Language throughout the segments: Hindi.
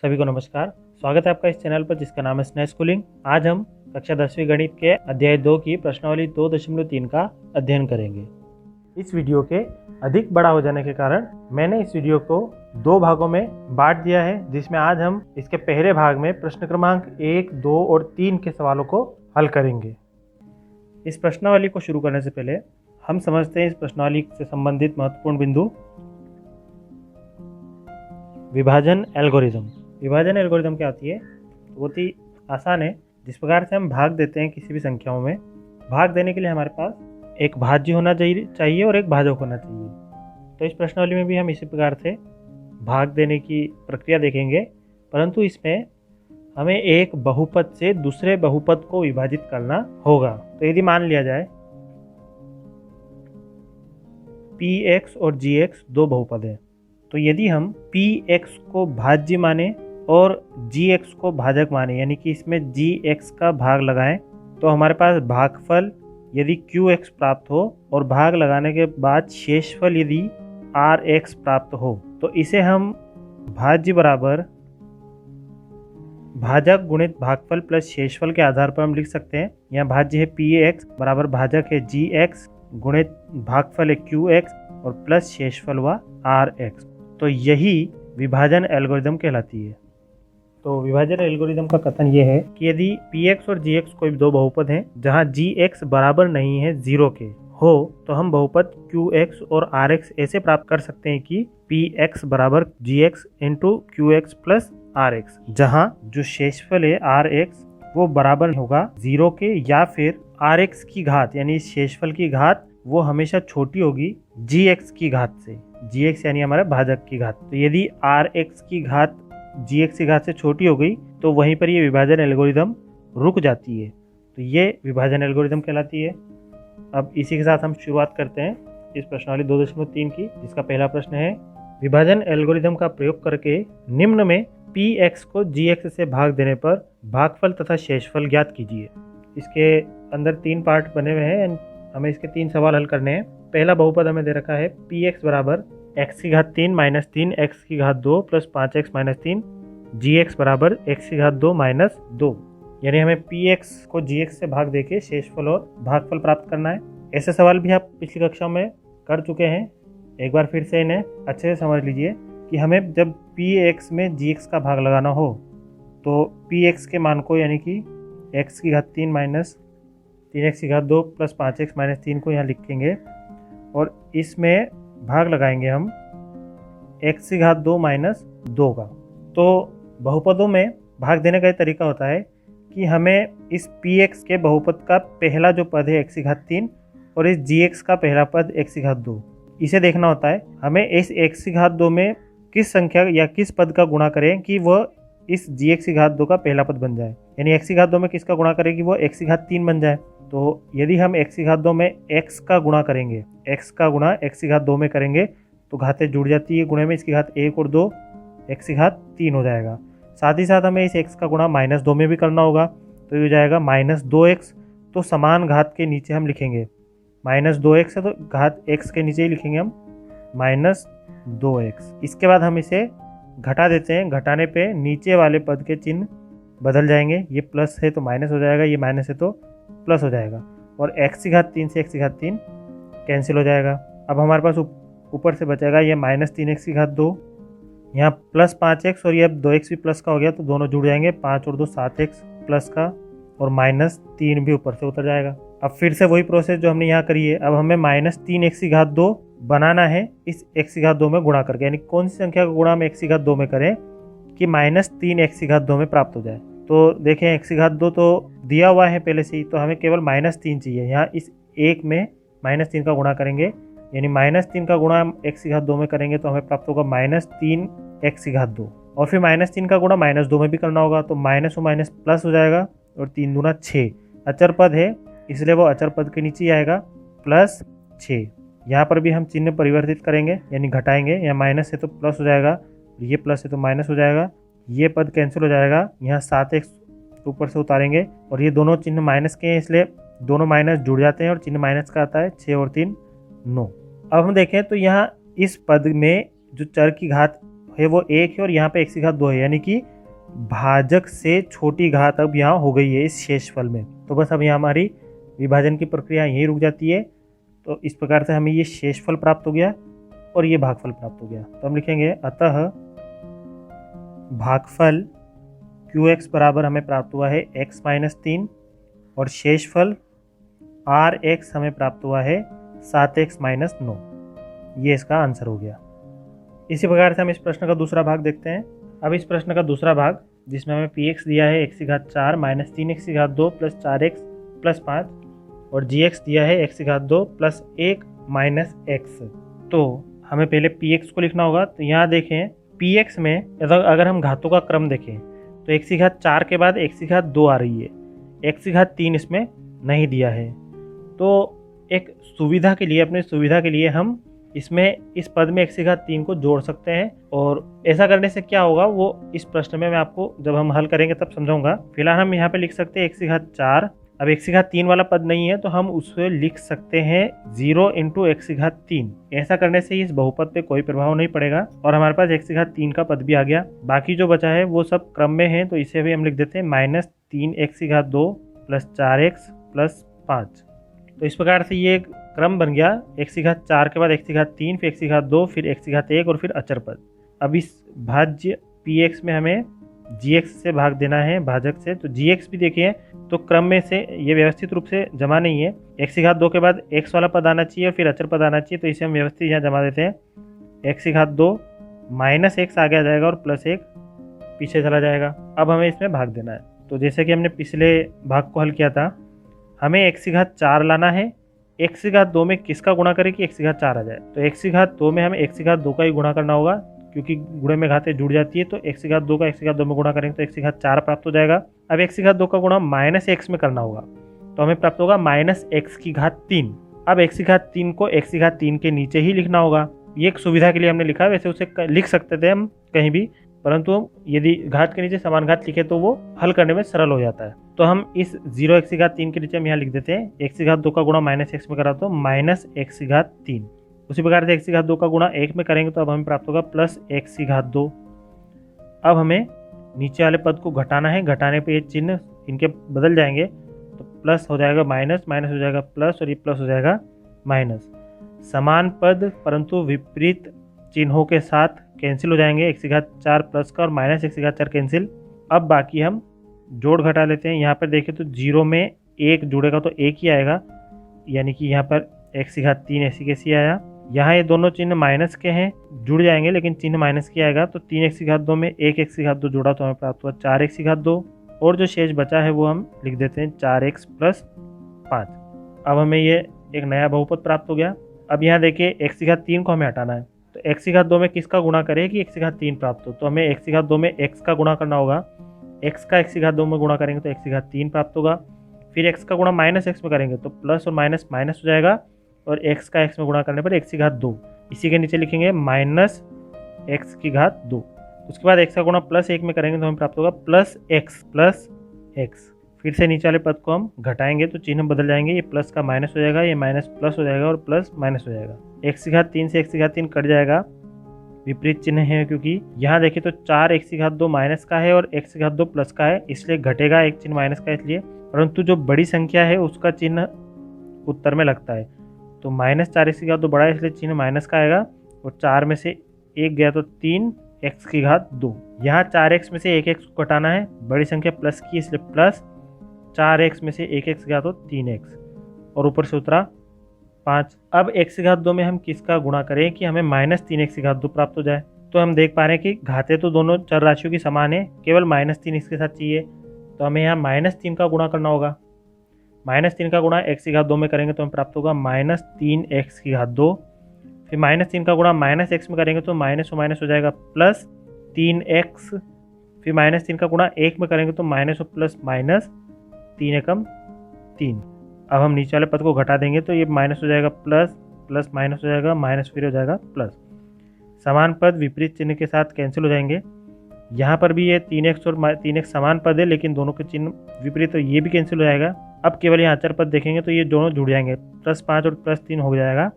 सभी को नमस्कार। स्वागत है आपका इस चैनल पर जिसका नाम है स्नेह स्कूलिंग। आज हम कक्षा 10वीं गणित के अध्याय 2 की प्रश्नावली 2.3 का अध्ययन करेंगे। इस वीडियो के अधिक बड़ा हो जाने के कारण मैंने इस वीडियो को 2 भागों में बांट दिया है, जिसमें आज हम इसके पहले भाग में प्रश्न क्रमांक 1, 2 और 3 के सवालों को हल करेंगे। इस प्रश्नावली को शुरू करने से पहले हम समझते हैं इस प्रश्नावली से संबंधित महत्वपूर्ण बिंदु। विभाजन एल्गोरिदम। विभाजन एल्गोरिदम क्या होती है? बहुत ही आसान है। जिस प्रकार से हम भाग देते हैं किसी भी संख्याओं में, भाग देने के लिए हमारे पास एक भाज्य होना चाहिए और एक भाजक होना चाहिए। तो इस प्रश्नावली में भी हम इसी प्रकार से भाग देने की प्रक्रिया देखेंगे, परंतु इसमें हमें एक बहुपद से दूसरे बहुपद को विभाजित करना होगा। तो यदि मान लिया जाए px और gx दो बहुपद हैं, तो यदि हम px को भाज्य माने और gx को भाजक माने, यानी कि इसमें gx का भाग लगाएं, तो हमारे पास भागफल यदि qx प्राप्त हो और भाग लगाने के बाद शेषफल यदि rx प्राप्त हो, तो इसे हम भाज्य बराबर भाजक गुणित भागफल प्लस शेषफल के आधार पर हम लिख सकते हैं। यहाँ भाज्य है px बराबर भाजक है gx गुणित भागफल है qx और प्लस शेषफल हुआ rx। तो यही विभाजन एल्गोरिदम कहलाती है। तो विभाजन एल्गोरिदम का कथन ये है कि यदि px और gx कोई दो बहुपद हैं जहां gx बराबर नहीं है 0 के हो, तो हम बहुपद qx और rx ऐसे प्राप्त कर सकते हैं कि px बराबर gx into qx plus rx, जहां जो शेषफल है rx वो बराबर होगा 0 के, या फिर rx की घात यानी शेषफल की घात वो हमेशा छोटी होगी gx की घात से। gx यानी हमारा भाजक की घात। तो यदि rx की घात gx की घात से छोटी हो गई तो वहीं पर ये विभाजन एल्गोरिदम रुक जाती है। तो ये विभाजन एल्गोरिदम कहलाती है। अब इसी के साथ हम शुरुआत करते हैं इस प्रश्नावली 2.3 की, जिसका पहला प्रश्न है विभाजन एल्गोरिदम का प्रयोग करके निम्न में px को gx से भाग देने पर भागफल तथा शेषफल ज्ञात कीजिए। इसके अंदर 3 पार्ट बने हुए हैं, हमें इसके 3 सवाल हल करने हैं। पहला बहुपद हमें दे रखा है px बराबर x की घात 3 माइनस 3 x की घात 2 प्लस 5x माइनस 3, gx बराबर x की घात 2 माइनस 2, यानी हमें px को gx से भाग देके शेषफल और भागफल प्राप्त करना है। ऐसे सवाल भी आप पिछली कक्षाओं में कर चुके हैं। एक बार फिर से इन्हें अच्छे से समझ लीजिए कि हमें जब px में gx का भाग लगाना हो तो px के मान को यानी कि x की घात 3 माइनस 3x की घात 2 प्लस 5x माइनस 3 को यहाँ लिखेंगे और इसमें भाग लगाएंगे हम x की घात 2 माइनस 2 का। तो बहुपदों में भाग देने का ये तरीका होता है कि हमें इस px के बहुपद का पहला जो पद है x की घात 3 और इस gx का पहला पद x की घात 2, इसे देखना होता है। हमें इस x की घात 2 में किस संख्या या किस पद का गुणा करें कि वह इस gx की घात 2 का पहला पद बन जाए, यानी x की घात 2 में किसका गुणा करें कि वो x की घात 3 बन जाए। तो यदि हम x की घात 2 में x का गुणा करेंगे, x का गुणा x की घात 2 में करेंगे तो घातें जुड़ जाती है गुणे में, इसकी घात 1 और 2 x की घात 3 हो जाएगा। साथ ही साथ हमें इस x का गुणा माइनस 2 में भी करना होगा, तो ये हो जाएगा माइनस 2x। तो समान घात के नीचे हम लिखेंगे माइनस 2x है तो घात x के नीचे ही लिखेंगे हम माइनस 2x। इसके बाद हम इसे घटा देते हैं, घटाने पे नीचे वाले पद के चिन्ह बदल जाएंगे। ये प्लस है तो माइनस हो जाएगा, ये माइनस है तो प्लस हो जाएगा, और x की घात 3 से x की घात 3 कैंसिल हो जाएगा। अब हमारे पास ऊपर से बचेगा ये माइनस 3x की घात 2, यहाँ प्लस 5x और ये अब 2x भी प्लस का हो गया तो दोनों जुड़ जाएंगे, 5 और 2 7x प्लस का, और माइनस 3 भी ऊपर से उतर जाएगा। अब फिर से वही प्रोसेस जो हमने यहाँ करी है, अब हमें माइनस 3x की घात 2 बनाना है इस x की घात 2 में गुणा करके, यानी कौन सी संख्या का गुणा हम x की घात 2 में करें कि माइनस 3x की घात 2 में प्राप्त हो जाए। तो देखें x की घात 2 तो दिया हुआ है पहले से ही, तो हमें केवल माइनस 3 चाहिए। यहाँ इस 1 में माइनस 3 का गुणा करेंगे, यानी माइनस 3 का गुणा हम x की घात 2 में करेंगे तो हमें प्राप्त होगा माइनस 3x की घात 2, और फिर माइनस 3 का गुणा माइनस 2 में भी करना होगा तो माइनस और माइनस प्लस हो जाएगा, और 3 दूना 6। अचर पद है इसलिए वो अचर पद के नीचे ही आएगा प्लस 6। यहाँ पर भी हम चिन्ह परिवर्तित करेंगे यानी घटाएंगे, यहाँ माइनस है तो प्लस हो जाएगा, ये प्लस है तो माइनस हो जाएगा, ये पद कैंसिल हो जाएगा, यहाँ 7x ऊपर से उतारेंगे और ये दोनों चिन्ह माइनस के हैं इसलिए दोनों माइनस जुड़ जाते हैं और चिन्ह माइनस का आता है, 6 और 3 9। अब हम देखें तो यहाँ इस पद में जो चर की घात है वो 1 है और यहाँ पे x की घात 2 है, यानी कि भाजक से छोटी घात अब यहाँ हो गई है इस शेषफल में। तो बस अब यहाँ हमारी विभाजन की प्रक्रिया यहीं रुक जाती है। तो इस प्रकार से हमें ये शेषफल प्राप्त हो गया और ये भागफल प्राप्त हो गया। तो हम लिखेंगे अतः भागफल QX बराबर हमें प्राप्त हुआ है x माइनस 3 और शेषफल RX हमें प्राप्त हुआ है 7x माइनस 9। ये इसका आंसर हो गया। इसी प्रकार से हम इस प्रश्न का दूसरा भाग देखते हैं। अब इस प्रश्न का दूसरा भाग जिसमें हमें PX दिया है x की घात 4 माइनस 3x की घात 2 प्लस 4x प्लस 5 और GX दिया है x की घात 2 प्लस 1 माइनस x। तो हमें पहले PX को लिखना होगा। तो यहाँ देखें PX में अगर हम घातों का क्रम देखें तो x की घात 4 के बाद x की घात 2 आ रही है, x की घात 3 इसमें नहीं दिया है। तो एक सुविधा के लिए, अपनी सुविधा के लिए हम इसमें इस पद में x की घात 3 को जोड़ सकते हैं और ऐसा करने से क्या होगा वो इस प्रश्न में मैं आपको जब हम हल करेंगे तब समझाऊंगा। फिलहाल हम यहाँ पे लिख सकते हैं x की घात 4। अब x की घात 3 वाला पद नहीं है तो हम उसे लिख सकते हैं 0 इंटू x की घात 3। ऐसा करने से इस बहुपद पे कोई प्रभाव नहीं पड़ेगा और हमारे पास x की घात 3 का पद भी आ गया। बाकी जो बचा है वो सब क्रम में है, तो इसे भी हम लिख देते हैं माइनस 3x की घात 2 प्लस 4x प्लस 5। तो इस प्रकार से ये क्रम बन गया, x की घात 4 के बाद x की घात 3, फिर x की घात 2, फिर x की घात 1 और फिर अचर पद। अब इस भाज्य px में हमें gx से भाग देना है भाजक से। तो gx भी देखिए तो क्रम में से ये व्यवस्थित रूप से जमा नहीं है, x की घात 2 के बाद x वाला पद आना चाहिए और फिर अचर पद आना चाहिए। तो इसे हम व्यवस्थित यहाँ जमा देते हैं। x की घात 2 माइनस x आगे आ जाएगा और प्लस 1 पीछे चला जाएगा। अब हमें इसमें भाग देना है। तो जैसे कि हमने पिछले भाग को हल किया था, हमें x की घात 4 लाना है। x की घात 2 में किसका गुणा करें कि x की घात 4 आ जाए? तो x की घात 2 में हमें x की घात 2 का ही गुणा करना होगा, क्योंकि गुणे में घातें जुड़ जाती है। तो x की घात 2 का x की घात 2 में गुणा करेंगे तो x की घात 4 प्राप्त हो जाएगा। अब x की घात 2 का गुणा माइनस x में करना होगा, तो हमें प्राप्त होगा माइनस x की घात 3। अब x की घात 3 को x की घात 3 के नीचे ही लिखना होगा। ये एक सुविधा के लिए हमने लिखा है, वैसे उसे लिख सकते थे हम कहीं भी, परंतु यदि घात के नीचे समान घात लिखे तो वो हल करने में सरल हो जाता है। तो हम इस 0 x की घात 3 के नीचे हम यहाँ लिख देते हैं x की घात 2 का गुणा माइनस x में करा तो माइनस x की घात 3। उसी प्रकार से x की घात 2 का गुणा 1 में करेंगे तो अब हमें प्राप्त होगा प्लस x की घात 2। अब हमें नीचे वाले पद को घटाना है, घटाने पे ये चिन्ह इनके बदल जाएंगे, तो प्लस हो जाएगा माइनस, माइनस हो जाएगा प्लस और ये प्लस हो जाएगा माइनस। समान पद परंतु विपरीत चिन्हों के साथ कैंसिल हो जाएंगे, x की घात 4 प्लस का और माइनस x की घात 4 कैंसिल। अब बाकी हम जोड़ घटा लेते हैं। यहाँ पर देखें तो 0 में 1 जुड़ेगा तो 1 ही आएगा, यानी कि यहाँ पर x की घात 3 ऐसी कैसी आया। यहाँ ये दोनों चिन्ह माइनस के हैं, जुड़ जाएंगे लेकिन चिन्ह माइनस की आएगा। तो 3x की घात 2 में 1x की घात 2 जोड़ा तो हमें प्राप्त हुआ 4x की घात 2 और जो शेष बचा है वो हम लिख देते हैं 4x प्लस 5। अब हमें ये एक नया बहुपद प्राप्त हो गया। अब यहाँ देखिए x की घात 3 को हमें हटाना है, तो x की घात 2 में किसका गुणा करें कि x की घात 3 प्राप्त हो? तो हमें x की घात 2 में x का गुणा करना होगा। x का x की घात 2 में गुणा करेंगे तो x की घात 3 प्राप्त होगा। फिर x का गुणा माइनस x में करेंगे तो प्लस और माइनस माइनस हो जाएगा और x का x में गुणा करने पर x की घात 2। इसी के नीचे लिखेंगे माइनस x की घात 2। उसके बाद x का गुणा प्लस 1 में करेंगे तो हमें प्राप्त होगा प्लस x। फिर से नीचे वाले पद को हम घटाएंगे तो चिन्ह बदल जाएंगे, ये प्लस का माइनस हो जाएगा, ये माइनस प्लस हो जाएगा और प्लस माइनस हो जाएगा। x की घात 3 से x की घात 3 कट जाएगा, विपरीत चिन्ह है क्योंकि यहाँ देखिए तो 4x की घात 2 माइनस का है और x की घात 2 प्लस का है, इसलिए घटेगा एक चिन्ह माइनस का इसलिए। परंतु जो बड़ी संख्या है उसका चिन्ह उत्तर में लगता है, तो माइनस 4x की घात 2 बड़ा है इसलिए चिन्ह माइनस का आएगा और 4 में से 1 गया तो 3x की घात 2। यहाँ 4x में से 1x को घटाना है, बड़ी संख्या प्लस की इसलिए प्लस 4x में से 1x गया तो 3x और ऊपर से उतरा 5। अब x की घात 2 में हम किसका गुणा करें कि हमें माइनस 3x की घात 2 प्राप्त हो जाए? तो हम देख पा रहे हैं कि घातें तो दोनों चर राशियों की समान है, केवल माइनस 3 इसके साथ चाहिए, तो हमें यहाँ माइनस 3 का गुणा करना होगा। माइनस 3 का गुणा x की घात 2 में करेंगे तो हमें प्राप्त होगा माइनस 3x की घात 2। फिर माइनस 3 का गुणा माइनस x में करेंगे तो माइनस हो जाएगा प्लस 3x। फिर माइनस 3 का गुणा 1 में करेंगे तो माइनस प्लस माइनस 3 एकम 3। अब हम नीचे वाले पद को घटा देंगे तो ये माइनस हो जाएगा प्लस, प्लस माइनस हो जाएगा माइनस, फिर हो जाएगा प्लस। समान पद विपरीत चिन्ह के साथ कैंसिल हो जाएंगे। यहाँ पर भी ये 3x और 3x समान पद है लेकिन दोनों के चिन्ह विपरीत, तो ये भी कैंसिल हो जाएगा। अब केवल यहाँ अचर पद देखेंगे तो ये दोनों जुड़ जाएंगे, +5 और +3 हो जाएगा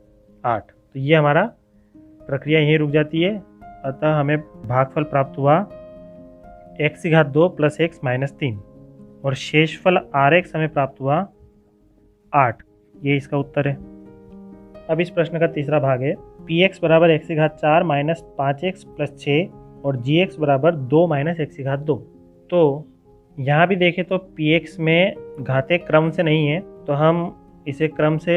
8। तो ये हमारा प्रक्रिया यहीं रुक जाती है अतः हमें भागफल प्राप्त हुआ x की घात 2 प्लस x माइनस 3 और शेषफल rx हमें प्राप्त हुआ 8। ये इसका उत्तर है। अब इस प्रश्न का तीसरा भाग है px बराबर x की घात 4 माइनस 5x प्लस 6 और gx बराबर 2 माइनस x की घात 2। तो यहाँ भी देखें तो px में घातें क्रम से नहीं है, तो हम इसे क्रम से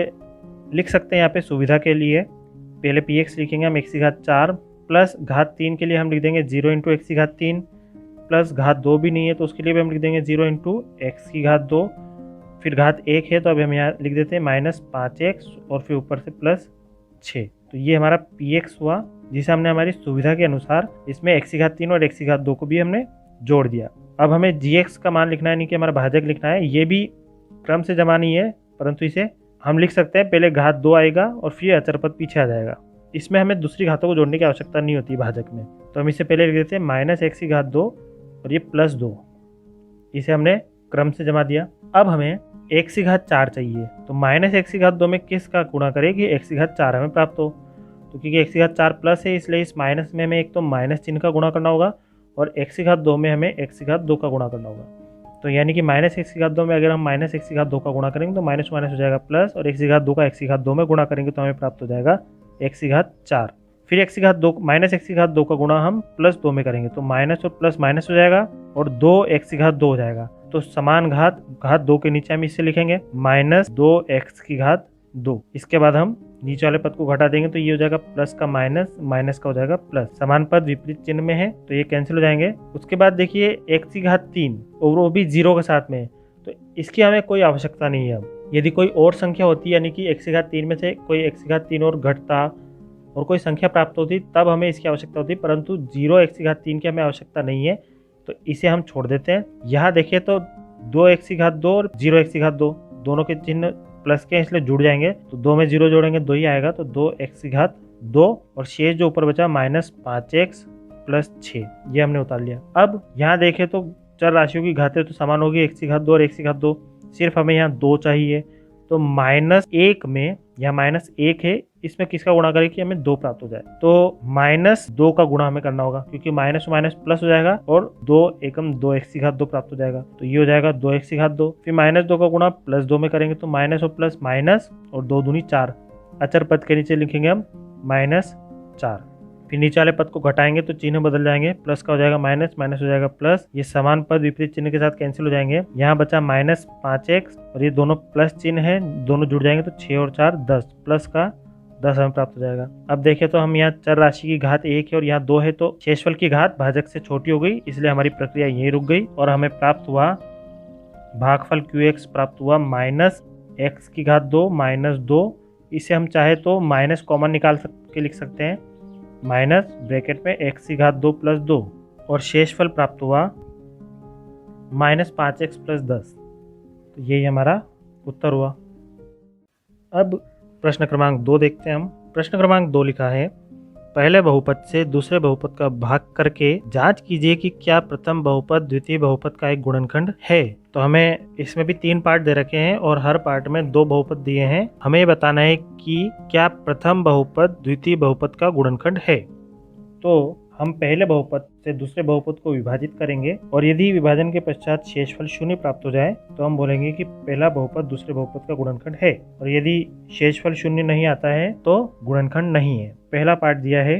लिख सकते हैं। यहाँ पे सुविधा के लिए पहले px लिखेंगे हम x की घात 4 प्लस घात 3 के लिए हम लिख देंगे 0 इंटू एक्स की घात 3 प्लस घात 2 भी नहीं है तो उसके लिए भी हम लिख देंगे 0 इंटू एक्स की घात 2। फिर घात 1 है तो अभी हम यहाँ लिख देते हैं माइनस 5x और फिर ऊपर से प्लस 6। तो ये हमारा px हुआ, जिसे हमने हमारी सुविधा के अनुसार इसमें x की घात 3 और x की घात 2 को भी हमने जोड़ दिया। अब हमें gx का मान लिखना है, नहीं कि हमारा भाजक लिखना है। ये भी क्रम से जमा नहीं है, परंतु इसे हम लिख सकते हैं पहले घात 2 आएगा और फिर अचर पद पीछे आ जाएगा। इसमें हमें दूसरी घातों को जोड़ने की आवश्यकता नहीं होती भाजक में, तो हम इसे पहले लिख देते हैं माइनस एक्स की घात 2 और ये प्लस 2। इसे हमने क्रम से जमा दिया। अब हमें एक्स की घात 4 चाहिए, तो माइनस एक्स की घात 2 में किसका गुणा करें कि एक्स की घात 4 हमें प्राप्त हो। तो क्योंकि एक्स की घात 4 प्लस है, इसलिए इस माइनस में हमें एक तो माइनस चिन्ह का गुणा करना होगा और एक्स की घात 2 में हमें एक्स की घात 2 का गुणा करना होगा। तो यानी कि माइनस एक्स की घात 2 में अगर हम माइनस एक्स की घात 2 का गुणा करेंगे तो माइनस माइनस हो जाएगा प्लस, और एक्स की घात 2 का एक्स की घात 2 में गुणा करेंगे तो हमें प्राप्त हो जाएगा एक्स की घात 4। फिर एक्स की घात 2 माइनस एक्स की घात 2 का गुणा हम प्लस 2 में करेंगे तो माइनस और प्लस माइनस हो जाएगा और 2 एक्स की घात 2 हो जाएगा। तो समान घात 2 के नीचे हम इससे लिखेंगे माइनस 2 एक्स की घात 2। इसके बाद हम नीचे वाले पद को घटा देंगे तो ये हो जाएगा प्लस का माइनस, माइनस का हो जाएगा प्लस। समान पद विपरीत चिन्ह में है तो ये कैंसिल हो जाएंगे। उसके बाद देखिए एक्स की घात 3 और वो भी 0 के साथ में है, तो इसकी हमें कोई आवश्यकता नहीं है। अब यदि कोई और संख्या होती यानी कि एक्स की घात 3 में से कोई एक्स की घात 3 और घटता और कोई संख्या प्राप्त होती तब हमें इसकी आवश्यकता होती, परंतु 0 एक्स की घात 3 की हमें आवश्यकता नहीं है, तो इसे हम छोड़ देते हैं। यहाँ देखिए तो 2 एक्स की घात 2 और 0 एक्स की घात 2 दोनों के चिन्ह प्लस के इसलिए जुड़ जाएंगे, तो 2 में 0 जोड़ेंगे 2 ही आएगा, तो 2 एक्स की घात 2 और शेष जो ऊपर बचा माइनस 5x प्लस 6, ये हमने उतार लिया। अब यहाँ देखें तो चर राशियों की घातें तो समान होगी, एक्स की घात 2 और एक्स की घात 2, सिर्फ हमें यहाँ 2 चाहिए। तो माइनस 1 में यहाँ माइनस 1 है, इसमें किसका गुणा करें कि हमें 2 प्राप्त हो जाए, तो माइनस 2 का गुणा हमें करना होगा, क्योंकि माइनस माइनस प्लस हो जाएगा और 2 एकम 2 एक्स की घात 2 प्राप्त हो जाएगा, तो ये हो जाएगा 2 एक्स की घात 2। फिर माइनस 2 का गुणा प्लस 2 में करेंगे तो माइनस और प्लस माइनस और 2 दूनी 4। अचर पद के नीचे लिखेंगे हम माइनस 4। फिर नीचे वाले पद को घटाएंगे तो चिन्ह बदल जाएंगे, प्लस का हो जाएगा माइनस, माइनस हो जाएगा प्लस। ये समान पद विपरीत चिन्ह के साथ कैंसिल हो जाएंगे। यहाँ बचा माइनस 5x और ये दोनों प्लस चिन्ह है, दोनों जुड़ जाएंगे तो 6 और 4 10, प्लस का 10 हमें प्राप्त हो जाएगा। अब देखें तो हम यहाँ चर राशि की घात 1 है और यहाँ 2 है, तो शेषफल की घात भाजक से छोटी हो गई, इसलिए हमारी प्रक्रिया यहीं रुक गई और हमें प्राप्त हुआ भागफल QX प्राप्त हुआ माइनस एक्स की घात 2 माइनस 2। इसे हम चाहे तो माइनस कॉमन निकाल के लिख सकते हैं, माइनस ब्रैकेट में एक्स की घात 2 प्लस 2 और शेषफल प्राप्त हुआ माइनस 5x प्लस 10। तो यही हमारा उत्तर हुआ। अब प्रश्न क्रमांक 2 देखते हैं हम। प्रश्न क्रमांक 2 लिखा है, पहले बहुपद से दूसरे बहुपद का भाग करके जांच कीजिए कि क्या प्रथम बहुपद द्वितीय बहुपद का एक गुणनखंड है। तो हमें इसमें भी 3 पार्ट दे रखे हैं और हर पार्ट में 2 बहुपद दिए हैं। हमें ये बताना है कि क्या प्रथम बहुपद द्वितीय बहुपद का गुणनखंड है। तो हम पहले बहुपद से दूसरे बहुपद को विभाजित करेंगे और यदि विभाजन के पश्चात शेषफल 0 प्राप्त हो जाए तो हम बोलेंगे कि पहला बहुपद दूसरे बहुपद का गुणनखंड है, और यदि शेषफल 0 नहीं आता है तो गुणनखंड नहीं है। पहला पार्ट दिया है,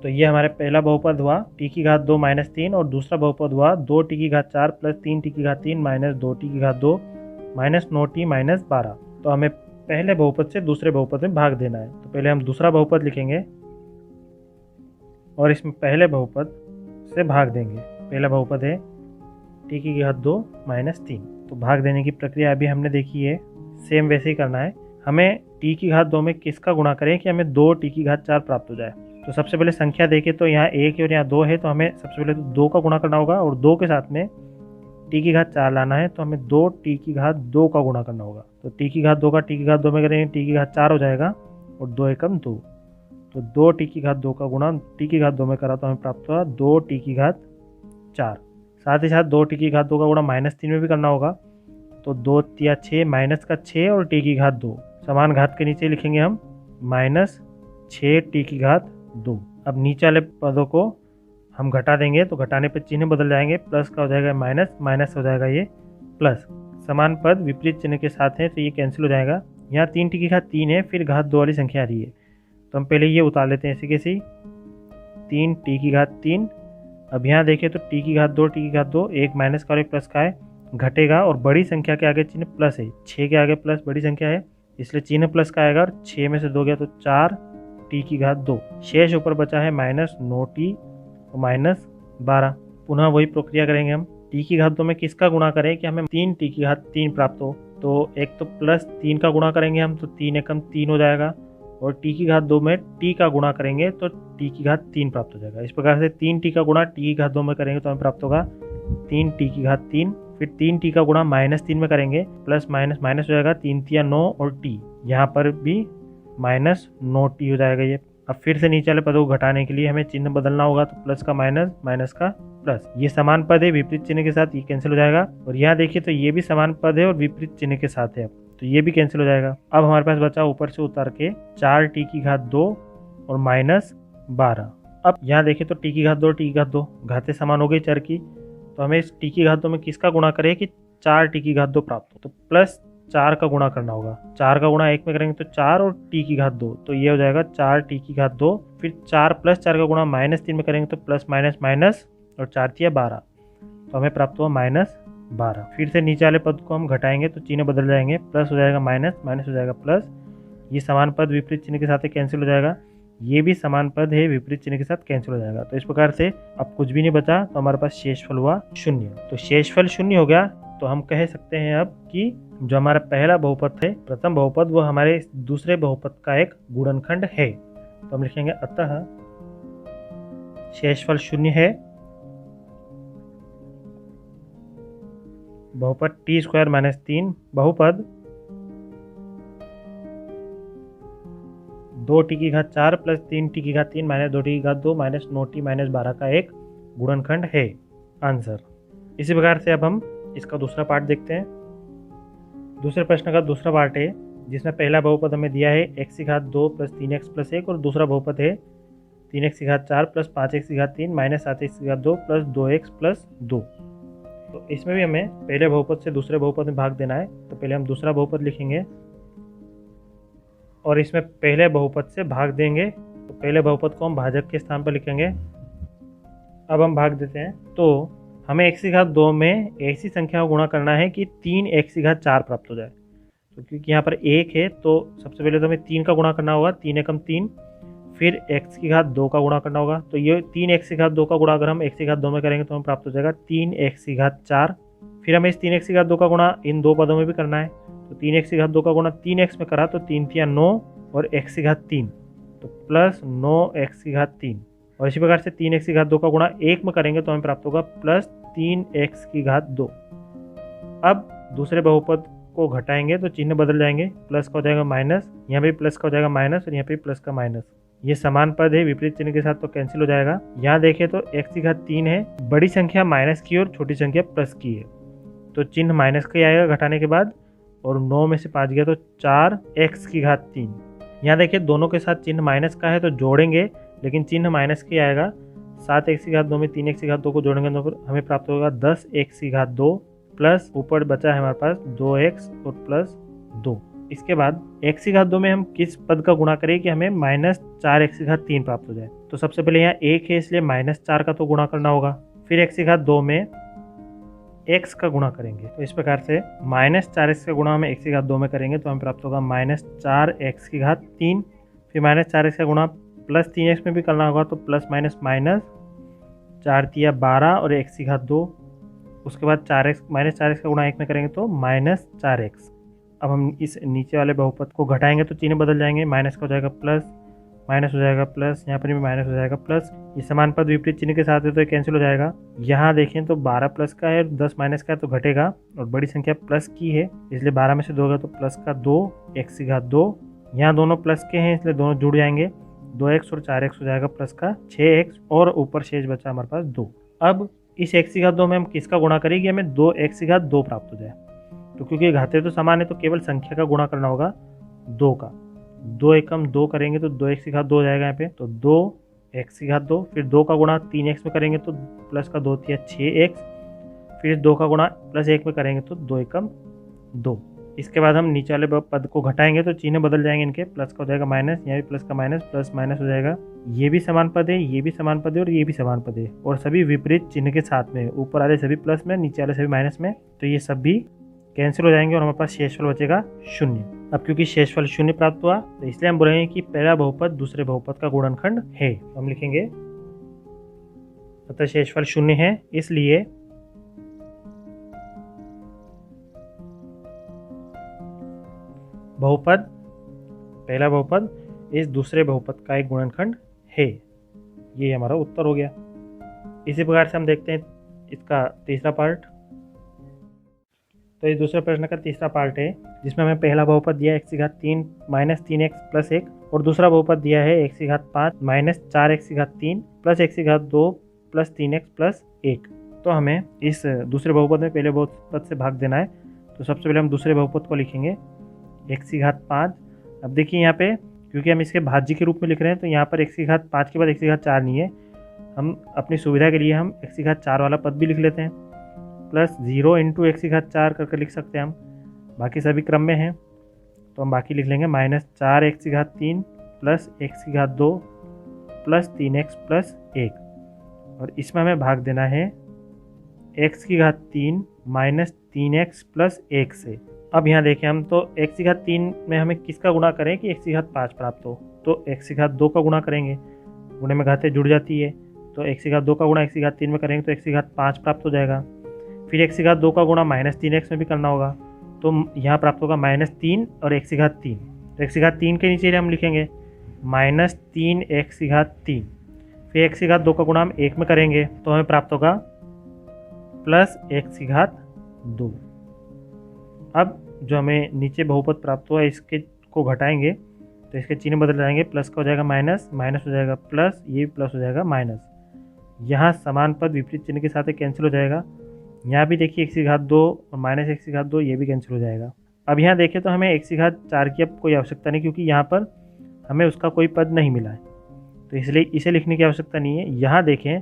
तो ये हमारे पहला बहुपद हुआ t की घात 2 माइनस 3 और दूसरा बहुपद हुआ 2t की घात 4 प्लस 3t की घात 3 माइनस 2t की घात 2 माइनस 9t माइनस 12। तो हमें पहले बहुपद से दूसरे बहुपद में भाग देना है, तो पहले हम दूसरा बहुपद लिखेंगे और इसमें पहले बहुपद से भाग देंगे। पहला बहुपद है t की घात 2 माइनस 3। तो भाग देने की प्रक्रिया अभी हमने देखी है, सेम वैसे ही करना है। हमें t की घात 2 में किसका गुणा करें कि हमें 2t की घात 4 प्राप्त हो जाए। तो सबसे पहले संख्या देखें तो यहाँ 1 है और यहाँ 2 है, तो हमें सबसे पहले तो 2 का गुणा करना होगा और 2 के साथ में t की घात 4 लाना है, तो हमें 2t की घात 2 का गुणा करना होगा। तो t की घात 2 का t की घात 2 में करेंगे t की घात 4 हो जाएगा और 2 एकम 2, तो 2t की घात 2 का गुणा t की घात 2 में करा तो हमें प्राप्त हुआ 2t की घात 4। साथ ही साथ 2t की घात 2 का गुणा माइनस 3 में भी करना होगा, तो 2 तिया 6 माइनस का 6 और टी की घात 2, समान घात के नीचे लिखेंगे हम माइनस 6 टी की घात 2। अब नीचे वाले पदों को हम घटा देंगे तो घटाने पर चिन्ह बदल जाएंगे, प्लस का हो जाएगा माइनस, माइनस हो जाएगा ये प्लस। समान पद विपरीत चिन्ह के साथ है तो ये कैंसिल हो जाएगा। यहाँ 3 टी की घात 3 है, फिर घात 2 वाली संख्या आ रही है तो हम पहले ये उतार लेते हैं ऐसे कैसे, 3 टी की घात 3। अब यहाँ देखें तो टी की घात 2 टी की घात 2, एक माइनस का और एक प्लस का है, घटेगा और बड़ी संख्या के आगे चिन्ह प्लस है, 6 के आगे प्लस बड़ी संख्या है इसलिए चिन्ह प्लस का आएगा और 6 में से 2 गया तो 4 टी की घात 2। शेष ऊपर बचा है माइनस 9 टी और माइनस 12। पुनः वही प्रक्रिया करेंगे हम, टी की घात 2 में किसका गुणा करें कि हमें 3 टी की घात 3 प्राप्त हो, तो एक तो प्लस 3 का गुणा करेंगे हम तो 3 एकम 3 हो जाएगा, और टी की घात 2 में टी का गुणा करेंगे तो टी की घात 3 प्राप्त हो जाएगा। इस प्रकार से 3 टी का गुणा टी की घात 2 में करेंगे तो हमें प्राप्त होगा 3 टी की घात 3। फिर 3 टी का गुणा माइनस 3 में करेंगे, प्लस माइनस माइनस हो जाएगा, 3 तिया 9 और टी, यहाँ पर भी माइनस 9 टी हो जाएगा ये। अब फिर से नीचे वाले पदों को घटाने के लिए हमें चिन्ह बदलना होगा तो प्लस का माइनस, माइनस का प्लस। ये समान पद है विपरीत चिन्ह के साथ, ये कैंसिल हो जाएगा। और यहाँ देखिए तो ये भी समान पद है और विपरीत चिन्ह के साथ है तो ये भी कैंसिल हो जाएगा। अब हमारे पास बचा ऊपर से उतार के 4 टी की घात 2 और माइनस 12। अब यहाँ देखिए तो टी की घात 2 टी की घात 2 घातें समान हो गई चर की, तो हमें इस टी की घात 2 में किसका गुणा करें कि 4 टी की घात 2 प्राप्त हो, तो प्लस 4 का गुणा करना होगा। 4 का गुणा 1 में करेंगे तो 4 और टी की घात 2, तो ये हो जाएगा 4 टी की घात 2। फिर 4 प्लस 4 का गुणा माइनस 3 में करेंगे तो प्लस माइनस माइनस और 4 तिया 12, तो हमें प्राप्त हुआ माइनस 12। फिर से नीचे वाले पद को हम घटाएंगे तो चिन्ह बदल जाएंगे, प्लस हो जाएगा माइनस, माइनस हो जाएगा प्लस। ये समान पद विपरीत चिन्ह के साथ कैंसिल हो जाएगा, ये भी समान पद है विपरीत चिन्ह के साथ कैंसिल हो जाएगा। तो इस प्रकार से अब कुछ भी नहीं बचा तो हमारे पास शेषफल हुआ 0। तो शेषफल 0 हो गया तो हम कह सकते हैं अब कि जो हमारा पहला बहुपद है, प्रथम बहुपद, वो हमारे दूसरे बहुपद का एक गुणनखंड है। तो हम लिखेंगे अतः शेषफल 0 है, बहुपद टी स्क्वायर माइनस 3 बहुपद 2 टी की घात 4 प्लस 3 टी की घात 3 माइनस 2 टी की घात 2 माइनस 9 टी माइनस 12 का एक गुणनखंड है। आंसर। इसी प्रकार से अब हम इसका दूसरा पार्ट देखते हैं। दूसरे प्रश्न का दूसरा पार्ट है जिसमें पहला बहुपद हमें दिया है x की घात 2 प्लस 3x प्लस 1 और दूसरा बहुपद है 3x की घात 4 प्लस 5x की घात 3 माइनस 7x की घात 2 प्लस 2x प्लस 2। तो इसमें भी हमें पहले बहुपद से दूसरे बहुपद में भाग देना है, तो पहले हम दूसरा बहुपद लिखेंगे और इसमें पहले बहुपद से भाग देंगे, तो पहले बहुपद को हम भाजक के स्थान पर लिखेंगे। अब हम भाग देते हैं, तो हमें x की घात 2 में ऐसी संख्या को गुणा करना है कि 3x की घात 4 प्राप्त हो जाए। तो क्योंकि यहाँ पर 1 है तो सबसे पहले तो हमें 3 का गुणा करना होगा, 3 एकम 3, फिर x की घात 2 का गुणा करना होगा। तो ये 3x की घात 2 का गुणा अगर हम x की घात 2 में करेंगे तो हमें प्राप्त हो जाएगा 3x की घात 4। फिर हमें इस 3x की घात 2 का गुणा इन दो पदों में भी करना है, तो 3x की घात 2 का गुणा 3x में करा तो 3 तिया 9 और x की घात 3, तो प्लस 9x की घात 3। और इसी प्रकार से 3x की घात 2 का गुणा 1 में करेंगे तो हमें प्राप्त होगा प्लस 3x की घात 2। अब दूसरे बहुपद को घटाएंगे तो चिन्ह बदल जाएंगे, प्लस का हो जाएगा माइनस, यहाँ पे प्लस का हो जाएगा माइनस और यहाँ पे प्लस का माइनस। ये समान पद है विपरीत चिन्ह के साथ तो कैंसिल हो जाएगा। यहाँ देखें तो x की घात 3 है, बड़ी संख्या माइनस की और छोटी संख्या प्लस की है, तो चिन्ह माइनस का ही आएगा घटाने के बाद, और 9 में से 5 गया तो 4x की घात 3। यहाँ देखिए दोनों के साथ चिन्ह माइनस का है तो जोड़ेंगे, लेकिन चिन्ह माइनस का ही आएगा। 7x की घात 2 में 3x की घात 2 को जोड़ेंगे तो हमें प्राप्त होगा 10x की घात 2 प्लस ऊपर बचा है हमारे पास 2x और प्लस 2। इसके बाद x की घात 2 में हम किस पद का गुणा करें कि हमें माइनस 4x की घात 3 प्राप्त हो जाए। तो सबसे पहले यहाँ 1 है इसलिए माइनस 4 का तो गुणा करना होगा, फिर x की घात 2 में x का गुणा करेंगे। तो इस प्रकार से माइनस 4x का गुणा हमें x की घात 2 में करेंगे तो हमें प्राप्त होगा माइनस 4x की घात 3। फिर माइनस 4x का गुणा प्लस 3x में भी करना होगा तो प्लस माइनस माइनस 4 तिया 12 और x की घात 2। उसके बाद 4x माइनस 4x का गुणा 1 में करेंगे तो माइनस 4x। अब हम इस नीचे वाले बहुपद को घटाएंगे तो चिन्ह बदल जाएंगे, माइनस का हो जाएगा प्लस, माइनस हो जाएगा प्लस, यहाँ पर भी माइनस हो जाएगा प्लस। ये समान पद विपरीत चिन्ह के साथ है तो ये कैंसिल हो जाएगा। यहाँ देखें तो 12 प्लस का है, 10 माइनस का है तो घटेगा, और बड़ी संख्या प्लस की है इसलिए 12 में से 2 होगा तो प्लस का 2 x की घात 2। यहाँ दोनों प्लस के हैं इसलिए दोनों जुड़ जाएंगे, 2x और 4x हो जाएगा प्लस का 6x, और ऊपर शेष बचा हमारे पास 2। अब इस x की घात 2 में हम किसका गुणा करेंगे, हमें 2x की घात 2 प्राप्त हो जाए। तो क्योंकि घाते तो समान है तो केवल संख्या का गुणा करना होगा 2 का। 2 एकम 2 करेंगे तो 2x की घात 2 हो जाएगा यहाँ पे, तो 2x की घात 2, फिर 2 का गुणा 3x में करेंगे तो प्लस का 2 तिया 6x, फिर 2 का गुणा प्लस 1 में करेंगे तो 2 एकम 2। इसके बाद हम नीचे वाले पद को घटाएंगे तो चिन्ह बदल जाएंगे इनके, प्लस का हो जाएगा माइनस, यहाँ भी प्लस का माइनस, प्लस माइनस हो जाएगा। ये भी समान पद है, ये भी समान पद है और ये भी समान पद है, और सभी विपरीत चिन्ह के साथ में, ऊपर वाले सभी प्लस में, नीचे वाले सभी माइनस में, तो ये सब भी कैंसिल हो जाएंगे और हमारे पास शेषफल बचेगा 0। अब क्योंकि शेषफल 0 प्राप्त हुआ तो इसलिए हम बोलेंगे कि पहला बहुपद दूसरे बहुपद का गुणनखंड है। तो हम लिखेंगे अतः शेषफल 0 है, इसलिए बहुपद, पहला बहुपद इस दूसरे बहुपद का एक गुणनखंड है। ये हमारा उत्तर हो गया। इसी प्रकार से हम देखते हैं इसका तीसरा पार्ट। तो इस दूसरे प्रश्न का तीसरा पार्ट है जिसमें हमें पहला बहुपद दिया है x की घात 3 माइनस 3x प्लस 1, और दूसरा बहुपद दिया है x की घात 5 माइनस 4x की घात 3 प्लस x की घात 2 प्लस 3x प्लस 1। तो हमें इस दूसरे बहुपद में पहले बहुपद से भाग देना है। तो सबसे पहले हम दूसरे बहुपद को लिखेंगे x की घात 5। अब देखिए यहाँ पे क्योंकि हम इसके भाज्य के रूप में लिख रहे हैं तो यहाँ पर x की घात 5 के बाद x की घात 4 नहीं है, हम अपनी सुविधा के लिए हम x की घात 4 वाला पद भी लिख लेते हैं, प्लस 0 इंटू एक्स की घात 4 करके लिख सकते हैं हम, बाकी सभी क्रम में हैं तो हम बाकी लिख लेंगे माइनस 4x की घात 3 प्लस x की घात 2 प्लस 3x प्लस 1, और इसमें हमें भाग देना है x की घात 3 माइनस 3x प्लस 1 से। अब यहाँ देखें हम तो x की घात 3 में हमें किसका गुणा करें कि x की घात 5 प्राप्त हो, तो x की घात 2 का गुणा करेंगे, गुणे में घातें जुड़ जाती है, तो x की घात 2 का गुणा x की घात 3 में करेंगे तो x की घात 5 प्राप्त हो जाएगा। फिर x की घात 2 का गुणा माइनस 3x में भी करना होगा, तो यहाँ प्राप्त होगा माइनस 3 और x की घात 3, तो x की घात 3 के नीचे हम लिखेंगे माइनस 3x की घात 3, फिर x की घात 2 का गुणा हम 1 में करेंगे तो हमें प्राप्त होगा प्लस x की घात 2। अब जो हमें नीचे बहुपद प्राप्त हुआ इसके को घटाएंगे तो इसके चिन्ह बदल जाएंगे, प्लस का हो जाएगा माइनस, माइनस हो जाएगा प्लस, ये भी प्लस हो जाएगा माइनस, यहाँ समान पद विपरीत चिन्ह के साथ कैंसिल हो जाएगा। यहाँ भी देखिए x की घात 2 और माइनस x की घात 2 ये भी कैंसिल हो जाएगा। अब यहाँ देखें तो हमें x की घात 4 की अब कोई आवश्यकता नहीं क्योंकि यहाँ पर हमें उसका कोई पद नहीं मिला है, तो इसलिए इसे लिखने की आवश्यकता नहीं है। यहाँ देखें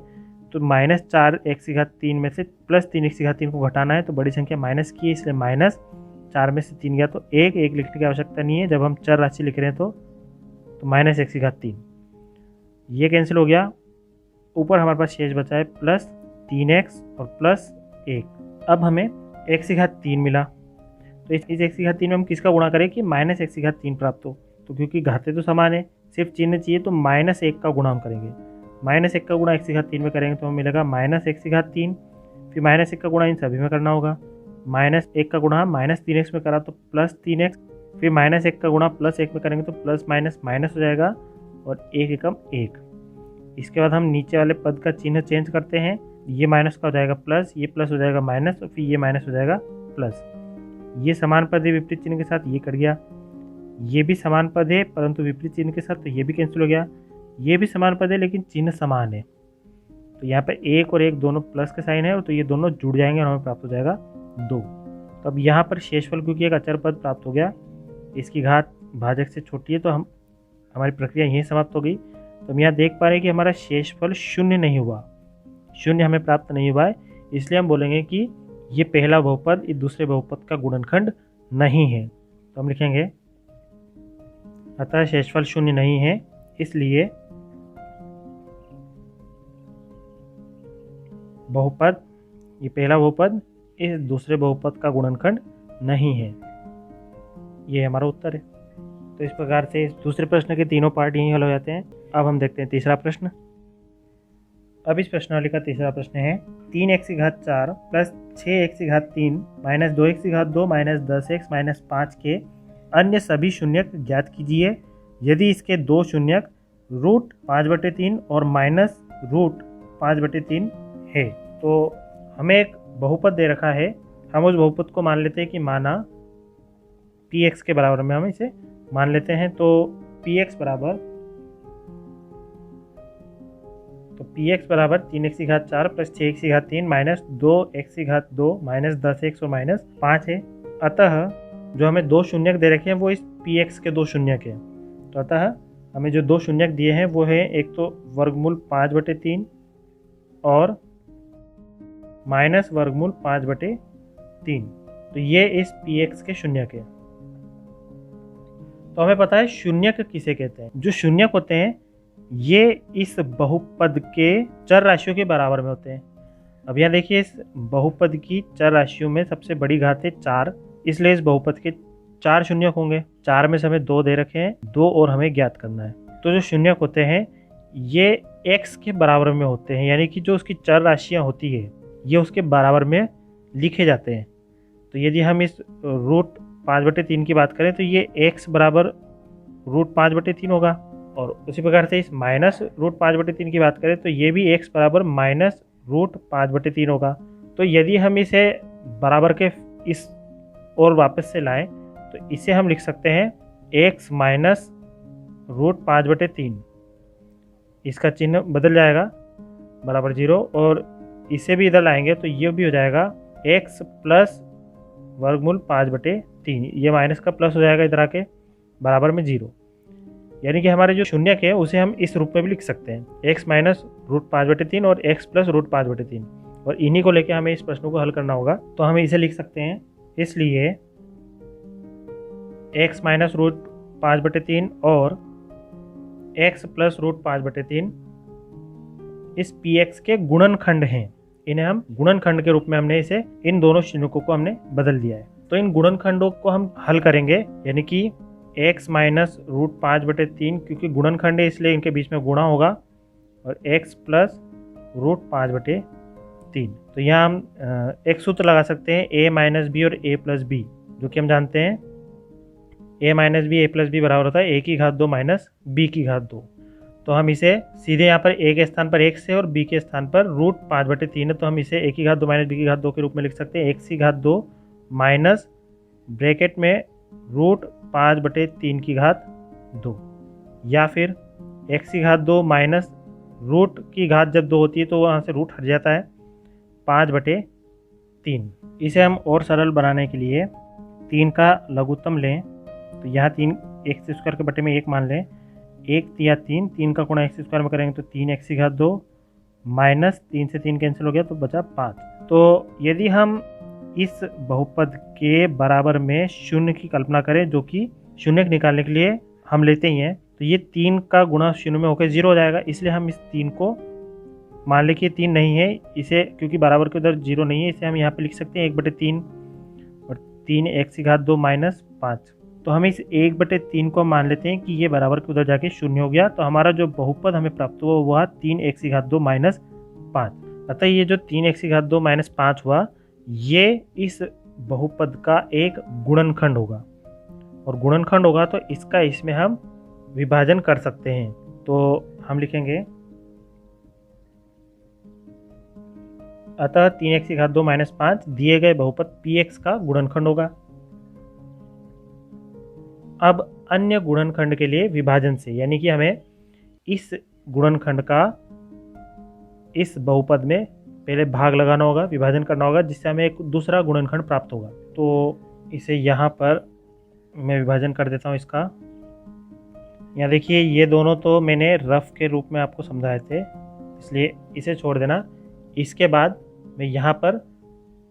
तो माइनस 4x की घात 3 में से प्लस 3x की घात 3 को घटाना है तो बड़ी संख्या माइनस की है, इसलिए माइनस 4 में से 3 गया तो 1 लिखने की आवश्यकता नहीं है। जब हम चर राशि लिख रहे हैं तो माइनस x की घात 3 ये कैंसिल हो गया। ऊपर हमारे पास शेष बचा है प्लस 3x और प्लस 1। अब हमें x की घात 3 मिला तो इस x की घात 3 में हम किसका गुणा करें कि माइनस x की घात 3 प्राप्त हो, तो क्योंकि घातें तो समान है सिर्फ चिन्ह चाहिए तो माइनस 1 का गुणा हम करेंगे। माइनस 1 का गुणा x की घात 3 में करेंगे तो हमें मिलेगा माइनस x की घात 3, फिर माइनस 1 का गुणा इन सभी में करना होगा, माइनस 1 का गुणा माइनस 3x में करा तो प्लस 3x, फिर माइनस 1 का गुणा प्लस 1 में करेंगे तो प्लस माइनस माइनस हो जाएगा और 1 एकम 1। इसके बाद हम नीचे वाले पद का चिन्ह चेंज करते हैं, ये माइनस का हो जाएगा प्लस, ये प्लस हो जाएगा माइनस और फिर ये माइनस हो जाएगा प्लस। ये समान पद है विपरीत चिन्ह के साथ, ये कट गया। ये भी समान पद है परंतु विपरीत चिन्ह के साथ, तो ये भी कैंसिल हो गया। ये भी समान पद है लेकिन चिन्ह समान है, तो यहाँ पे 1 और 1 दोनों प्लस के साइन है तो ये दोनों जुड़ जाएंगे और हमें प्राप्त हो जाएगा 2। तो अब यहाँ पर शेषफल क्योंकि एक अचर पद प्राप्त हो गया, इसकी घात भाजक से छोटी है तो हमारी प्रक्रिया यहीं समाप्त हो गई। तो हम यहाँ देख पा रहे हैं कि हमारा शेषफल 0 नहीं हुआ, 0 हमें प्राप्त नहीं हुआ है, इसलिए हम बोलेंगे कि ये पहला बहुपद इस दूसरे बहुपद का गुणनखंड नहीं है। तो हम लिखेंगे अतः शेषफल 0 नहीं है, इसलिए बहुपद, ये पहला बहुपद इस दूसरे बहुपद का गुणनखंड नहीं है। ये हमारा उत्तर है। तो इस प्रकार से इस दूसरे प्रश्न के तीनों पार्ट यहीं हल हो जाते हैं। अब हम देखते हैं तीसरा प्रश्न। अब इस प्रश्नावली का तीसरा प्रश्न है 3x की घात 4 प्लस 6x की घात 3 माइनस 2x की घात 2 माइनस 10x माइनस 5 के अन्य सभी शून्यक ज्ञात कीजिए यदि इसके दो शून्यक रूट 5/3 और माइनस रूट 5/3 है। तो हमें एक बहुपद दे रखा है, हम उस बहुपद को मान लेते हैं कि माना px के बराबर में हम इसे मान लेते हैं। तो px बराबर 3x की घात 4 प्लस 6x की घात 3 माइनस 2x की घात 2 माइनस 10x और माइनस 5 है। अतः जो हमें दो शून्यक दे रखे हैं वो इस पी एक्स के दो शून्यक हैं। तो अतः हमें जो दो शून्यक दिए हैं वो है एक तो वर्गमूल 5/3 और माइनस वर्गमूल 5/3। तो ये इस पी एक्स के शून्यक है। तो हमें पता है शून्यक किसे कहते हैं। जो शून्यक होते हैं ये इस बहुपद के चर राशियों के बराबर में होते हैं। अब यहाँ देखिए, इस बहुपद की चर राशियों में सबसे बड़ी घात है 4, इसलिए इस बहुपद के 4 शून्यक होंगे। 4 में से हमें 2 दे रखे हैं, 2 और हमें ज्ञात करना है। तो जो शून्यक होते हैं ये x के बराबर में होते हैं, यानी कि जो उसकी चर राशियाँ होती है ये उसके बराबर में लिखे जाते हैं। तो यदि हम इस रूट 5/3 की बात करें तो ये x बराबर रूट 5/3 होगा, और उसी प्रकार से इस माइनस रूट 5/3 की बात करें तो ये भी x बराबर माइनस रूट 5/3 होगा। तो यदि हम इसे बराबर के इस और वापस से लाएं तो इसे हम लिख सकते हैं x माइनस रूट 5/3। इसका चिन्ह बदल जाएगा बराबर 0, और इसे भी इधर लाएंगे तो ये भी हो जाएगा x प्लस वर्गमूल 5/3। ये माइनस का प्लस हो जाएगा इधर आके बराबर में 0। यानी कि हमारे जो शून्यक है उसे हम इस रूप में भी लिख सकते हैं x माइनस रूट 5/3 और x प्लस रूट 5/3, और इन्हीं को लेके हमें इस प्रश्न को हल करना होगा। तो हम इसे लिख सकते हैं, इसलिए x माइनस रूट 5/3 और x प्लस रूट 5/3 इस px के गुणनखंड हैं। इन्हें हम गुणनखंड के रूप में हमने इसे इन दोनों शून्यकों को हमने बदल दिया है। तो इन गुणनखंडों को हम हल करेंगे, यानी कि x माइनस रूट 5/3 क्योंकि गुणनखंड है इसलिए इनके बीच में गुणा होगा, और x प्लस रूट 5/3। तो यहाँ हम एक सूत्र लगा सकते हैं a माइनस बी और a प्लस बी, जो कि हम जानते हैं a minus B a plus B बराबर होता है a की घात 2 माइनस b की घात 2। तो हम इसे सीधे यहाँ पर a के स्थान पर x है और b के स्थान पर रूट 5/3 है, तो हम इसे a की घात 2 माइनस b की घात 2 के रूप में लिख सकते हैं x की घात 2 माइनस ब्रैकेट में रूट 5/3 की घात 2, या फिर x की घात 2 माइनस रूट की घात जब 2 होती है तो वहाँ से रूट हट जाता है 5/3। इसे हम और सरल बनाने के लिए 3 का लघुत्तम लें, तो यहाँ 3 एक्स स्क्वायर के बटे में 1 मान लें। 1 या 3, 3 का गुणा एक्स स्क्वायर में करेंगे तो 3x की घात 2 माइनस 3 से 3 कैंसिल हो गया तो बचा 5। तो यदि हम इस बहुपद के बराबर में शून्य की कल्पना करें, जो कि शून्य निकालने के लिए हम लेते ही हैं, तो ये 3 का गुणा शून्य में होकर 0 हो जाएगा। इसलिए हम इस 3 को मान लें कि 3 नहीं है, इसे क्योंकि बराबर के उधर 0 नहीं है, इसे हम यहाँ पे लिख सकते हैं 1/3 और 3x की घात 2 माइनस 5। तो हम इस 1/3 को मान लेते हैं कि ये बराबर के उधर जाके 0 हो गया। तो हमारा जो बहुपद हमें प्राप्त हुआ वो 3x की घात 2 माइनस 5। अतः ये जो 3x की घात 2 माइनस 5 हुआ ये इस बहुपद का एक गुणनखंड होगा, और गुणनखंड होगा तो इसका इसमें हम विभाजन कर सकते हैं। तो हम लिखेंगे अतः 3x की घात 2 माइनस 5 दिए गए बहुपद px का गुणनखंड होगा। अब अन्य गुणनखंड के लिए विभाजन से, यानी कि हमें इस गुणनखंड का इस बहुपद में पहले भाग लगाना होगा, विभाजन करना होगा, जिससे हमें एक दूसरा गुणनखंड प्राप्त होगा। तो इसे यहाँ पर मैं विभाजन कर देता हूँ इसका। यहाँ देखिए ये दोनों तो मैंने रफ के रूप में आपको समझाए थे, इसलिए इसे छोड़ देना। इसके बाद मैं यहाँ पर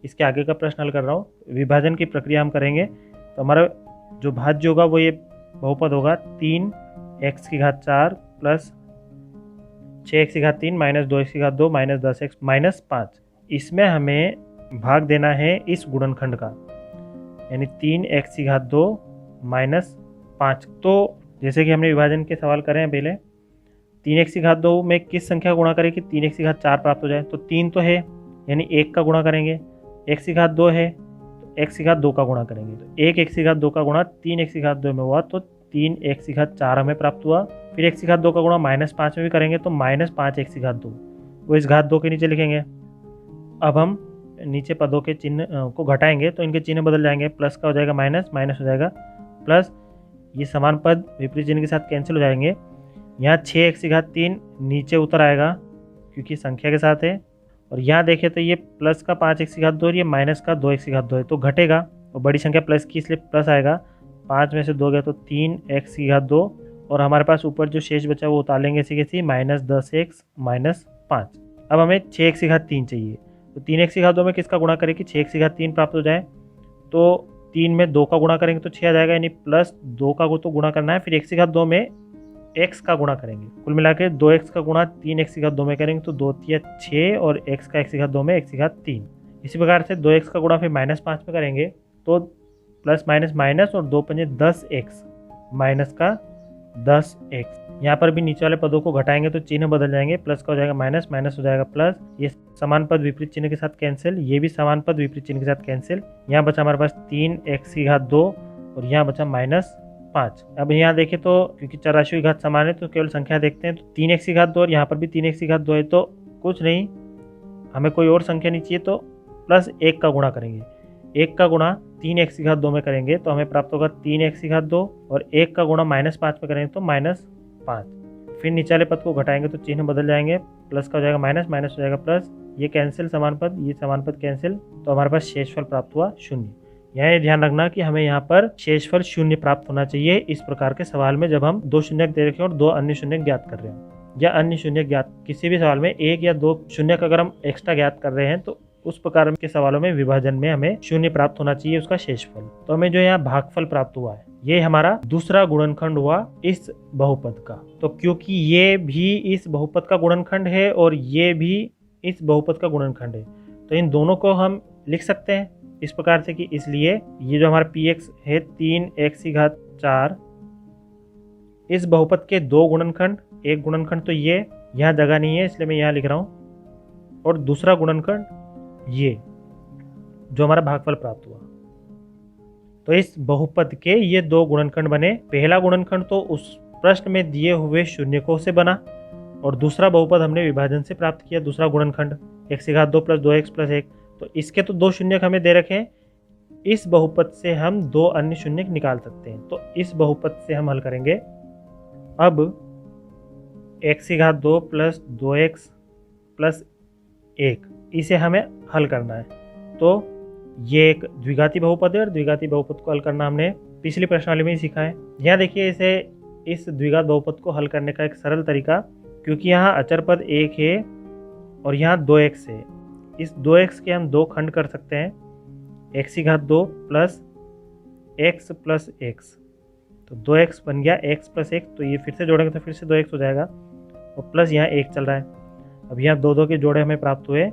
इसके आगे का प्रश्न हल कर रहा हूँ। विभाजन की प्रक्रिया हम करेंगे तो हमारा जो भाज्य होगा वो ये बहुपद होगा 3x की घात 4 प्लस 6x की घात 3 माइनस 2x की घात 2 माइनस 10x माइनस 5। इसमें हमें भाग देना है इस गुणनखंड का, यानी 3x की घात 2 माइनस 5। तो जैसे कि हमने विभाजन के सवाल करे हैं पहले, 3x की घात 2 में किस संख्या गुणा करें कि 3x की घात 4 प्राप्त हो जाए। तो 3 तो है, यानी 1 का गुणा करेंगे। x की घात 2 है तो x की घात 2 का गुणा करेंगे। तो 1 x की घात 2 का गुणा 3x की घात 2 में हुआ तो 3x की घात 4 हमें प्राप्त हुआ। फिर x की घात 2 का गुणा माइनस 5 में भी करेंगे तो माइनस 5x की घात 2, वो इस घात 2 के नीचे लिखेंगे। अब हम नीचे पदों के चिन्ह को घटाएंगे तो इनके चिन्ह बदल जाएंगे, प्लस का हो जाएगा माइनस, माइनस हो जाएगा प्लस, ये समान पद विपरीत चिन्ह के साथ कैंसिल हो जाएंगे। यहाँ 6x की घात 3 नीचे उतर आएगा क्योंकि संख्या के साथ है, और यहाँ देखें तो ये प्लस का 5x की घात 2 और ये माइनस का 2x की घात 2 है, तो घटेगा। और बड़ी संख्या प्लस की इसलिए प्लस आएगा। 5 में से 2 गया तो 3x⁻2 और हमारे पास ऊपर जो शेष बचा वो उतार इसी के सी -10x-5। अब हमें 6x⁻3 चाहिए, तो 3x⁻2 में किसका गुणा करें कि 6x⁻3 प्राप्त हो जाए। तो 3 में 2 का गुणा करेंगे तो 6 आ जाएगा, यानी प्लस 2 का तो गुणा करना है, फिर x⁻2 में x का गुणा करेंगे। कुल मिला के 2x का गुणा 3x⁻2 में करेंगे तो 2 × 6 और x का x⁻2 में x⁻3। इसी प्रकार से 2x का गुणा फिर -5 में करेंगे तो प्लस माइनस माइनस और 2 पंजे 10x माइनस का 10x। यहाँ पर भी नीचे वाले पदों को घटाएंगे तो चिन्ह बदल जाएंगे, प्लस का हो जाएगा माइनस, माइनस हो जाएगा प्लस। ये समान पद विपरीत चिन्ह के साथ कैंसिल, ये भी समान पद विपरीत चिन्ह के साथ कैंसिल। यहाँ बचा हमारे पास 3x⁻2 और यहाँ बचा -5। अब यहाँ देखें तो क्योंकि चार राशियों की घात समान है तो केवल संख्या देखते हैं, तो 3x⁻2 और यहाँ पर भी 3x⁻2 है, तो कुछ नहीं, हमें कोई और संख्या नहीं चाहिए, तो प्लस 1 का गुणा करेंगे। 1 का गुणा 3x⁻2 में करेंगे तो हमें प्राप्त होगा 3x⁻2 और 1 का गुणा -5 में करेंगे तो -5। फिर नीचे वाले पद को घटाएंगे तो चिन्ह बदल जाएंगे, प्लस का हो जाएगा माइनस, माइनस हो जाएगा प्लस, ये कैंसिल समान पद, ये समान पद कैंसिल, तो हमारे पास शेषफल प्राप्त हुआ 0। यहाँ ध्यान रखना कि हमें यहाँ पर शेषफल 0 प्राप्त होना चाहिए इस प्रकार के सवाल में, जब हम 2 शून्य दे रखे और 2 अन्य शून्य ज्ञात कर रहे हैं, या अन्य शून्य ज्ञात किसी भी सवाल में 1 या 2 शून्य अगर हम एक्स्ट्रा ज्ञात कर रहे हैं तो उस प्रकार के सवालों में विभाजन में हमें 0 प्राप्त होना चाहिए उसका शेषफल। तो हमें जो यहाँ भागफल प्राप्त हुआ है ये हमारा दूसरा गुणनखंड हुआ इस बहुपद का। तो क्योंकि ये भी इस बहुपद का गुणनखंड है और ये भी इस बहुपद का गुणनखंड है, तो इन दोनों को हम लिख सकते हैं इस प्रकार से कि इसलिए ये जो हमारा px है 3x⁻4 इस बहुपद के 2 गुणनखंड, एक गुणनखंड तो ये यहाँ जगह नहीं है इसलिए मैं यहाँ लिख रहा हूँ, और दूसरा गुणनखंड ये जो हमारा भागफल प्राप्त हुआ। तो इस बहुपद के ये 2 गुणनखंड बने। पहला गुणनखंड तो उस प्रश्न में दिए हुए शून्यकों से बना और दूसरा बहुपद हमने विभाजन से प्राप्त किया, दूसरा गुणनखंड x⁻2 + 2x + 1। तो इसके तो 2 शून्यक हमें दे रखे हैं, इस बहुपद से हम 2 अन्य शून्यक निकाल सकते हैं। तो इस बहुपद से हम हल करेंगे। अब x⁻2 + 2x + 1 इसे हमें हल करना है। तो ये एक द्विघाती बहुपद है और द्विघाती बहुपद को हल करना हमने पिछली प्रश्नावली में ही सीखा है। यहाँ देखिए इस द्विघात बहुपद को हल करने का एक सरल तरीका, क्योंकि यहाँ अचर पद 1 है और यहाँ 2x है, इस 2x के हम 2 खंड कर सकते हैं, x⁻2 + x + x। तो 2x बन गया x + 1, तो ये फिर से जोड़ेंगे तो फिर से 2x हो जाएगा और प्लस यहाँ 1 चल रहा है। अब यहाँ 2 के जोड़े हमें प्राप्त हुए,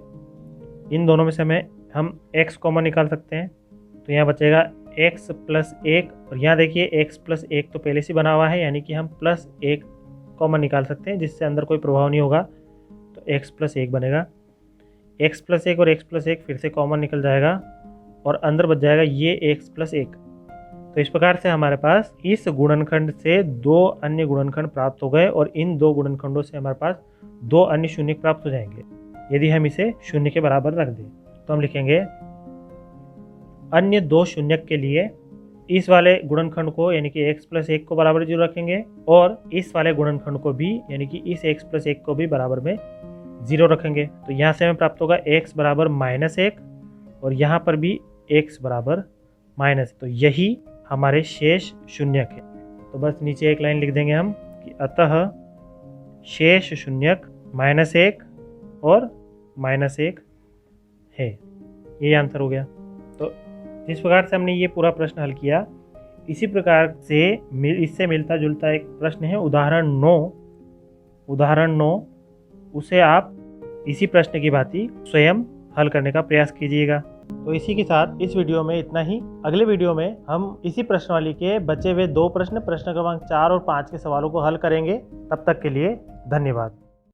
इन दोनों में से हम x कॉमन निकाल सकते हैं, तो यहाँ बचेगा x + 1 और यहाँ देखिए x + 1 तो पहले से बना हुआ है, यानी कि हम +1 कॉमन निकाल सकते हैं जिससे अंदर कोई प्रभाव नहीं होगा, तो x + 1 बनेगा। x + 1 और x + 1 फिर से कॉमन निकल जाएगा और अंदर बच जाएगा ये x + 1। तो इस प्रकार से हमारे पास इस गुणनखंड से 2 अन्य गुणनखंड प्राप्त हो गए और इन 2 गुणनखंडों से हमारे पास 2 अन्य शून्य प्राप्त हो जाएंगे यदि हम इसे 0 के बराबर रख दें। तो हम लिखेंगे अन्य 2 शून्यक के लिए इस वाले गुणनखंड को यानी कि x + 1 को बराबर 0 रखेंगे और इस वाले गुणनखंड को भी यानी कि इस x + 1 को भी बराबर में 0 रखेंगे। तो यहाँ से हमें प्राप्त होगा x बराबर -1 और यहाँ पर भी x बराबर -1। तो यही हमारे शेष शून्यक है। तो बस नीचे एक लाइन लिख देंगे हम कि अतः शेष शून्यक -1 और -1 है। ये आंसर हो गया। तो जिस प्रकार से हमने ये पूरा प्रश्न हल किया, इसी प्रकार से इससे मिलता जुलता एक प्रश्न है उदाहरण 9। उदाहरण 9 उसे आप इसी प्रश्न की भांति स्वयं हल करने का प्रयास कीजिएगा। तो इसी के साथ इस वीडियो में इतना ही। अगले वीडियो में हम इसी प्रश्नावली के बचे हुए 2 प्रश्न क्रमांक 4 और 5 के सवालों को हल करेंगे। तब तक के लिए धन्यवाद।